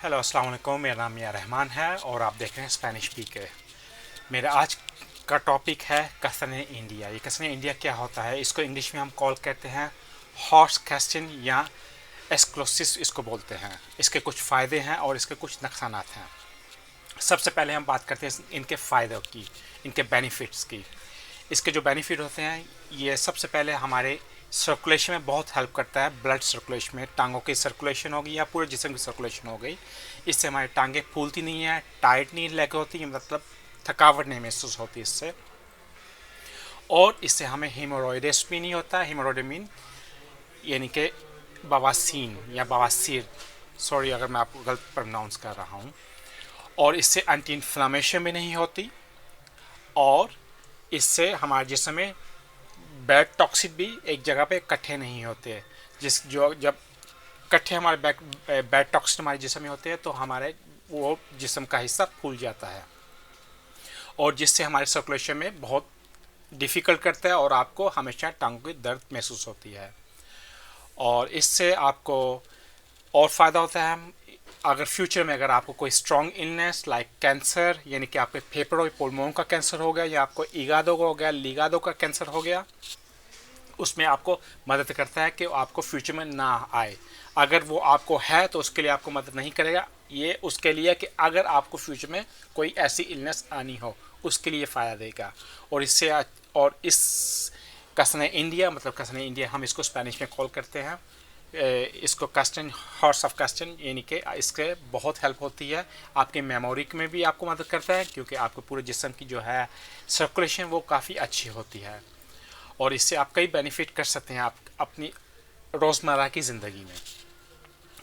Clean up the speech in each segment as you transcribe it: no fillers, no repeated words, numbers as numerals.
Hello अस्सलाम वालेकुम। मेरा नाम मियां रहमान है और आप देख रहे हैं स्पेनिश पीके। मेरा आज का टॉपिक है कसने इंडिया। ये कसने इंडिया क्या होता है, इसको इंग्लिश में हम कॉल करते हैं हॉर्स कैस्टिंग या एस्क्लोसिस इसको बोलते हैं। इसके कुछ फ़ायदे हैं और इसके कुछ नुकसानात हैं। सबसे पहले हम बात करते हैं इनके फ़ायदों की, इनके बेनिफिट्स की। इसके जो बेनिफिट होते हैं, ये सबसे पहले हमारे सर्कुलेशन में बहुत हेल्प करता है। ब्लड सर्कुलेशन में टांगों की सर्कुलेशन होगी या पूरे जिस्म की सर्कुलेशन हो गई, इससे हमारी टांगें फूलती नहीं है, टाइट नहीं लगे होती है, मतलब थकावट नहीं महसूस होती इससे। और इससे हमें हीमोरॉइड्स भी नहीं होता। हीमोरॉइड मीन यानी कि बवासीर या बवासीर, सॉरी अगर मैं आपको गलत प्रोनाउंस कर रहा हूँ। और इससे एंटी इन्फ्लामेशन भी नहीं होती और इससे हमारे जिस्म में बैड टॉक्सिक भी एक जगह पे इकट्ठे नहीं होते। जब इकट्ठे हमारे बैड टॉक्सिक हमारे जिस्म में होते हैं तो हमारे वो जिस्म का हिस्सा फूल जाता है और जिससे हमारे सर्कुलेशन में बहुत डिफ़िकल्ट करता है और आपको हमेशा टांगों की दर्द महसूस होती है। और इससे आपको और फ़ायदा होता है, अगर फ्यूचर में अगर आपको कोई स्ट्रॉन्ग इलनेस लाइक कैंसर, यानी कि आपके फेफड़ों पुलमों का कैंसर हो गया या आपको ईगादो का हो गया, लीगादो का कैंसर हो गया, उसमें आपको मदद करता है कि आपको फ्यूचर में ना आए। अगर वो आपको है तो उसके लिए आपको मदद नहीं करेगा, ये उसके लिए कि अगर आपको फ्यूचर में कोई ऐसी इलनेस आनी हो उसके लिए फ़ायदा देगा। और इससे और इस कसने इंडिया, मतलब कसने इंडिया हम इसको स्पेनिश में कॉल करते हैं, इसको कस्टन हॉर्स ऑफ कस्टन, यानी कि इसके बहुत हेल्प होती है। आपके मेमोरी में भी आपको मदद करता है क्योंकि आपको पूरे जिस्म की जो है सर्कुलेशन वो काफ़ी अच्छी होती है और इससे आप कई बेनिफिट कर सकते हैं आप अपनी रोज़मर्रा की ज़िंदगी में,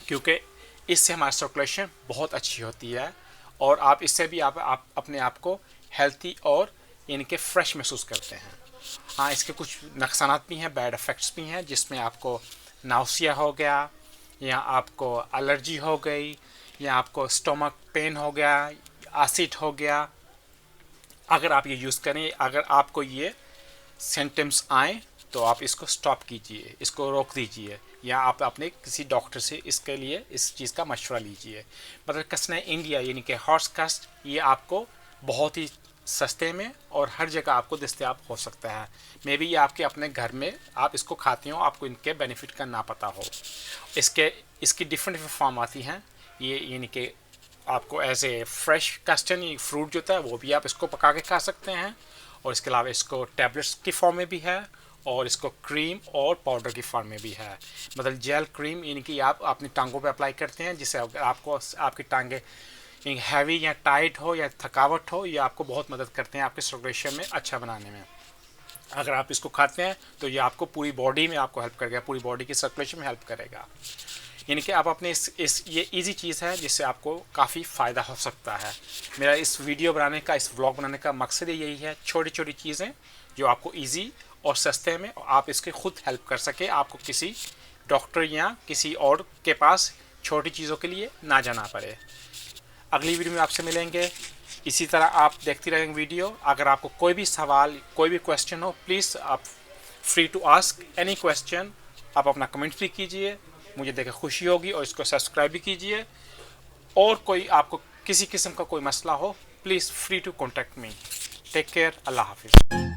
क्योंकि इससे हमारी सर्कुलेशन बहुत अच्छी होती है और आप इससे भी आप अपने आप को हेल्थी और यानी कि फ्रेश महसूस करते हैं। हाँ, इसके कुछ नुकसानात भी हैं, बैड इफ़ेक्ट्स भी हैं, जिसमें आपको नाउसिया हो गया या आपको एलर्जी हो गई या आपको स्टोमक पेन हो गया, एसिड हो गया। अगर आप ये यूज़ करें, अगर आपको ये सिम्टम्स आए तो आप इसको स्टॉप कीजिए, इसको रोक दीजिए या आप अपने किसी डॉक्टर से इसके लिए इस चीज़ का मशवरा लीजिए। मतलब कसने इंडिया यानी कि हॉर्स कस्ट, ये आपको बहुत ही सस्ते में और हर जगह आपको दस्तयाब हो सकता है। मे बी ये आपके अपने घर में आप इसको खाते हो, आपको इनके बेनिफिट का ना पता हो। इसकी डिफरेंट फॉर्म आती हैं। ये यानी कि आपको as a fresh custard fruit जो होता है वो भी आप इसको पका के खा सकते हैं और इसके अलावा इसको टैबलेट्स की फॉर्म में भी है और इसको क्रीम और पाउडर की फॉर्म में भी है। मतलब जेल क्रीम, यानी कि आप अपनी टांगों पे अप्लाई करते हैं, जिससे अगर आपको आपकी टांगें हैवी या टाइट हो या थकावट हो, ये आपको बहुत मदद करते हैं आपके सर्कुलेशन में अच्छा बनाने में। अगर आप इसको खाते हैं तो ये आपको पूरी बॉडी में आपको हेल्प करेगा, पूरी बॉडी की सर्कुलेशन में हेल्प करेगा। यानी कि आप अपने ये इजी चीज़ है जिससे आपको काफ़ी फ़ायदा हो सकता है। मेरा इस वीडियो बनाने का, इस व्लॉग बनाने का मकसद यही है, छोटी छोटी चीज़ें जो आपको इजी और सस्ते में आप इसके खुद हेल्प कर सके, आपको किसी डॉक्टर या किसी और के पास छोटी चीज़ों के लिए ना जाना पड़े। अगली वीडियो में आपसे मिलेंगे। इसी तरह आप देखती रहेंगे वीडियो। अगर आपको कोई भी सवाल, कोई भी क्वेश्चन हो, प्लीज़ आप free to ask any question. आप अपना कमेंट भी कीजिए, मुझे देख खुशी होगी, और इसको सब्सक्राइब भी कीजिए। और कोई आपको किसी किस्म का कोई मसला हो, please free to contact me. Take care, अल्लाह हाफिज़।